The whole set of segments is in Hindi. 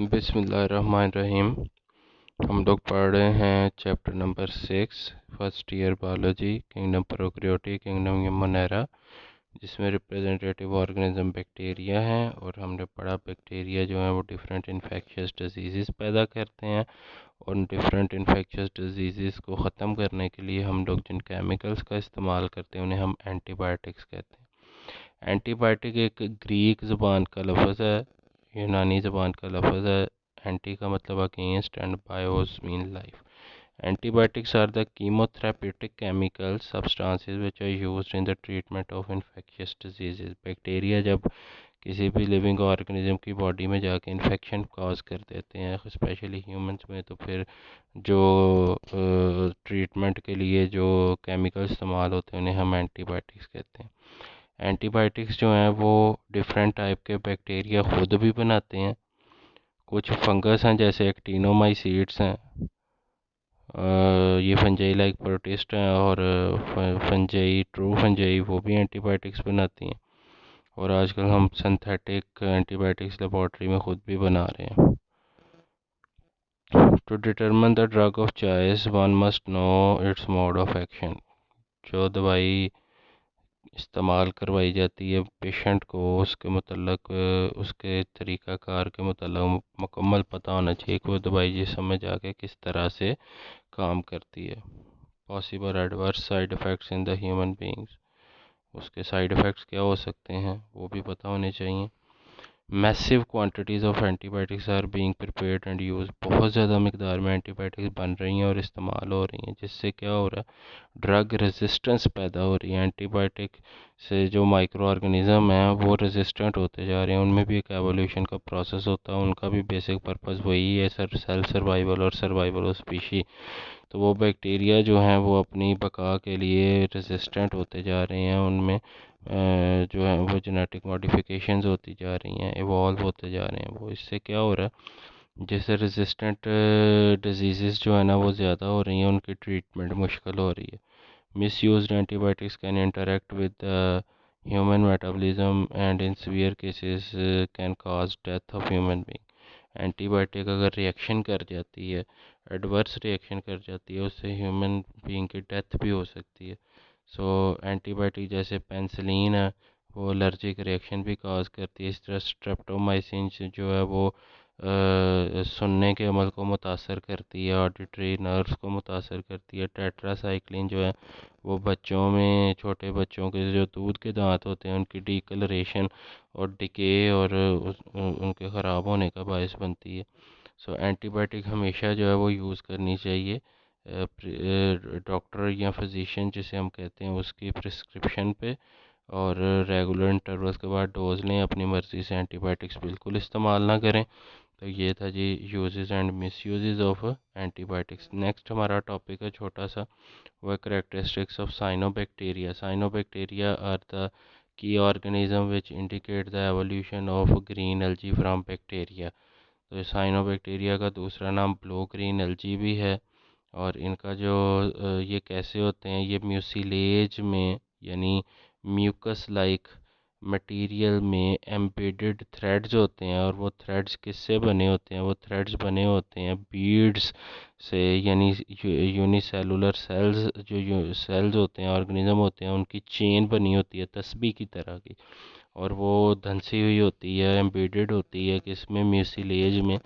बिस्मिल्लाहिर्रहमानिर्रहीम। हम लोग पढ़ रहे हैं chapter number 6 first year biology, kingdom prokaryotic, kingdom Monera, जिसमें रिप्रेजेंटेटिव ऑर्गेनिज्म बैक्टीरिया हैं। और हमने पढ़ा बैक्टीरिया जो है वो डिफरेंट इन्फेक्शियस डिजीज़ पैदा करते हैं, और उन डिफरेंट इन्फेक्शियस डिजीज़ को ख़त्म करने के लिए हम लोग जिन केमिकल्स का इस्तेमाल करते हैं उन्हें हम एंटीबायोटिक्स कहते हैं। एंटीबायोटिक एक ग्रीक ज़बान का लफ्ज़ है, यूनानी ज़बान का लफ्ज़ है। एंटी का मतलब against and BIOS mean life. Antibiotics are the chemotherapeutic chemical substances which are used in the treatment of infectious diseases. Bacteria जब किसी भी लिविंग ऑर्गेनिज्म की बॉडी में जाके इन्फेक्शन कॉज कर देते हैं, स्पेशली ह्यूमंस में, तो फिर जो ट्रीटमेंट के लिए जो केमिकल इस्तेमाल होते हैं उन्हें हम एंटीबायोटिक्स कहते हैं। एंटीबायोटिक्स जो हैं वो डिफरेंट टाइप के बैक्टीरिया खुद भी बनाते हैं। कुछ फंगस हैं जैसे एक्टिनोमाइसीट्स हैं, ये फंजाई लाइक प्रोटिस्ट हैं, और फंजाई ट्रू फंजाई वो भी एंटीबायोटिक्स बनाती हैं। और आजकल हम सिंथेटिक एंटीबायोटिक्स लेबॉर्ट्री में खुद भी बना रहे हैं। To determine the drug of choice one must know its mode of action. जो दवाई इस्तेमाल करवाई जाती है पेशेंट को, उसके मतलब उसके तरीक़ाकार के मतलब मुकम्मल पता होना चाहिए कि वो दवाई जिस समय जाके किस तरह से काम करती है। Possible adverse side effects in the human beings, उसके साइड इफ़ेक्ट्स क्या हो सकते हैं वो भी पता होने चाहिए। Massive quantities of antibiotics are being prepared and use. बहुत ज़्यादा मकदार में एंटीबायोटिक्स बन रही हैं और इस्तेमाल हो रही हैं, जिससे क्या हो रहा है, ड्रग रेजिस्टेंस पैदा हो रही है। एंटीबायोटिक से जो माइक्रो ऑर्गेनिज़म हैं वो रेजिस्टेंट होते जा रहे हैं, उनमें भी एक एवोल्यूशन का प्रोसेस होता है। उनका भी बेसिक पर्पज़ वही है, सेल सर्वाइवल और सर्वाइवल ऑफ स्पीशी। तो वो बैक्टीरिया जो हैं वो अपनी बका के लिए रेजिस्टेंट होते जा रहे हैं, उनमें जो है वो जेनेटिक मॉडिफिकेशंस होती जा रही हैं, इवॉल्व होते जा रहे हैं वो। इससे क्या हो रहा है, जैसे रेजिस्टेंट डिजीज़ जो है ना वो ज़्यादा हो रही हैं, उनकी ट्रीटमेंट मुश्किल हो रही है। Misused antibiotics can interact with the human metabolism and in severe cases can cause death of human being. Antibiotic अगर रिएक्शन कर जाती है, एडवर्स रिएक्शन कर जाती है, उससे ह्यूमन बीइंग की डेथ भी हो सकती है। सो एंटीबायोटिक जैसे पेंसिलिन है वो एलर्जिक रिएक्शन भी काज करती है। इस तरह स्ट्रेप्टोमाइसिन जो है वो सुनने के अमल को मुतासर करती है, ऑडिटरी नर्व्स को मुतासर करती है। टेट्रासाइक्लिन जो है वो बच्चों में, छोटे बच्चों के जो दूध के दांत होते हैं उनकी डीकलरेशन और डिके और उनके ख़राब होने का बायस बनती है। सो एंटीबायोटिक हमेशा जो है वो यूज़ करनी चाहिए डॉक्टर या फिजिशियन जिसे हम कहते हैं उसकी प्रिस्क्रिप्शन पे, और रेगुलर इंटरवल्स के बाद डोज लें। अपनी मर्ज़ी से एंटीबायोटिक्स बिल्कुल इस्तेमाल ना करें। तो ये था जी uses and misuses of antibiotics. Next हमारा टॉपिक है छोटा सा, वह characteristics of cyanobacteria. Cyanobacteria are the key organism which indicate the evolution of green algae from bacteria. तो साइनोबैक्टीरिया का दूसरा नाम ब्लू ग्रीन एल्गी भी है। और इनका जो ये कैसे होते हैं, ये म्यूसिलेज में यानी म्यूकस लाइक मटेरियल में एम्बेडेड थ्रेड्स होते हैं। और वो थ्रेड्स किससे बने होते हैं, वो थ्रेड्स बने होते हैं बीड्स से, यानी यूनिसेलुलर सेल्स, जो सेल्स होते हैं, ऑर्गेनिज्म होते हैं, उनकी चेन बनी होती है तस्बीह की तरह की। और वो धंसी हुई होती है, एम्बेडेड होती है किसमें, म्यूसिलेज में,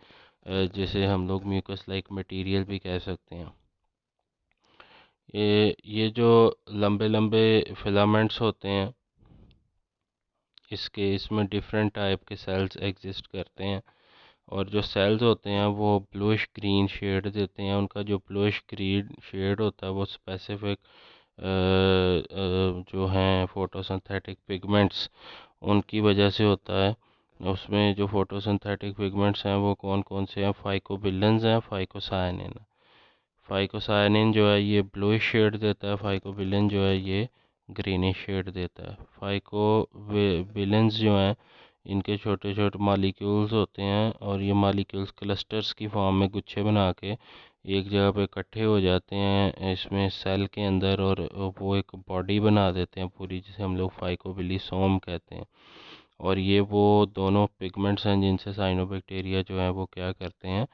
जिसे हम लोग म्यूकस लाइक मटेरियल भी कह सकते हैं। ये जो लंबे लंबे फिलामेंट्स होते हैं, इसमें डिफरेंट टाइप के सेल्स एग्जिस्ट करते हैं। और जो सेल्स होते हैं वो ब्लूइश ग्रीन शेड देते हैं। उनका जो ब्लूइश ग्रीन शेड होता है वो स्पेसिफिक जो हैं फोटोसिंथेटिक पिगमेंट्स उनकी वजह से होता है। उसमें जो फोटोसिंथेटिक पिगमेंट्स हैं वो कौन कौन से हैं, फाइकोबिलेंस हैं, फाइकोसायनिन। फाइकोसायनिन जो है ये ब्लूइश शेड देता है, फाइकोबिलेन जो है ये ग्रीनिश शेड देता है। फाइकोबिलेंस जो हैं इनके छोटे छोटे मालिक्यूल्स होते हैं, और ये मालिक्यूल्स क्लस्टर्स की फॉर्म में गुच्छे बना के एक जगह पे इकट्ठे हो जाते हैं इसमें सेल के अंदर, और वो एक बॉडी बना देते हैं पूरी, जिसे हम लोग फाइकोबिलिसोम कहते हैं। और ये वो दोनों पिगमेंट्स हैं जिनसे साइनोबैक्टीरिया जो है वो क्या करते हैं,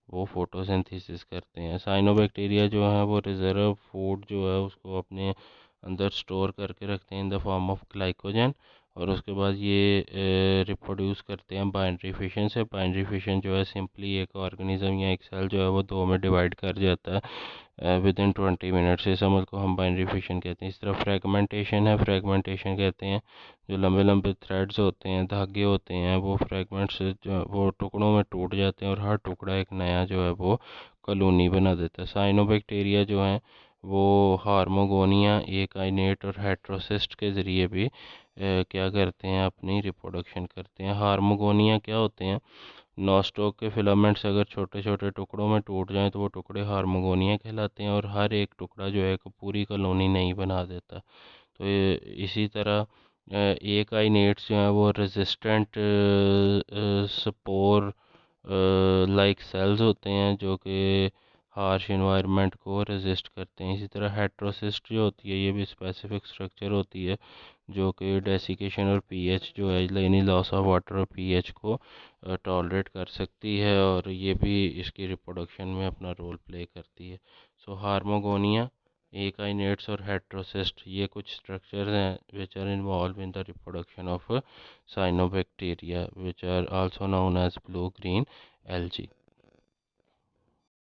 वो फोटोसिंथेसिस करते हैं। साइनोबैक्टीरिया जो है वो रिजर्व फूड जो है उसको अपने अंदर स्टोर करके रखते हैं in the form of glycogen, और उसके बाद ये रिप्रोड्यूस करते हैं बाइनरी फिशन से। बाइनरी फिशन जो है सिंपली एक ऑर्गेनिज्म या एक सेल जो है वो दो में डिवाइड कर जाता है विद इन 20 मिनट्स। इस अमल को हम बाइनरी फिशन कहते हैं। इस तरह फ्रेगमेंटेशन है, फ्रेगमेंटेशन कहते हैं जो लंबे लंबे थ्रेड्स होते हैं, धागे होते हैं, वो फ्रेगमेंट्स जो वो टुकड़ों में टूट जाते हैं और हर टुकड़ा एक नया जो है वो कॉलोनी बना देता है। साइनोबैक्टीरिया जो है वो हार्मोगोनिया, एकाइनेट और हेट्रोसिस्ट के ज़रिए भी क्या करते हैं, अपनी रिप्रोडक्शन करते हैं। हार्मोगोनिया क्या होते हैं, नॉस्टॉक के फिलामेंट्स अगर छोटे छोटे टुकड़ों में टूट जाएं तो वो टुकड़े हार्मोगोनिया कहलाते हैं, और हर एक टुकड़ा जो है एक पूरी कॉलोनी नहीं बना देता। तो इसी तरह एक आई नेट्स जो हैं वो रेजिस्टेंट स्पोर लाइक सेल्स होते हैं जो कि हार्श इन्वायरमेंट को रेजिस्ट करते हैं। इसी तरह हेट्रोसिस्ट जो होती है ये भी स्पेसिफिक स्ट्रक्चर होती है जो कि डेसिकेशन और पीएच जो है यानी लॉस ऑफ वाटर और पीएच को टॉलरेट कर सकती है, और ये भी इसकी रिप्रोडक्शन में अपना रोल प्ले करती है। सो हार्मोगोनिया, एकाइनेट्स और हेट्रोसिस्ट ये कुछ स्ट्रक्चर्स हैं which are involve in the reproduction of cyanobacteria which are also known as blue green algae.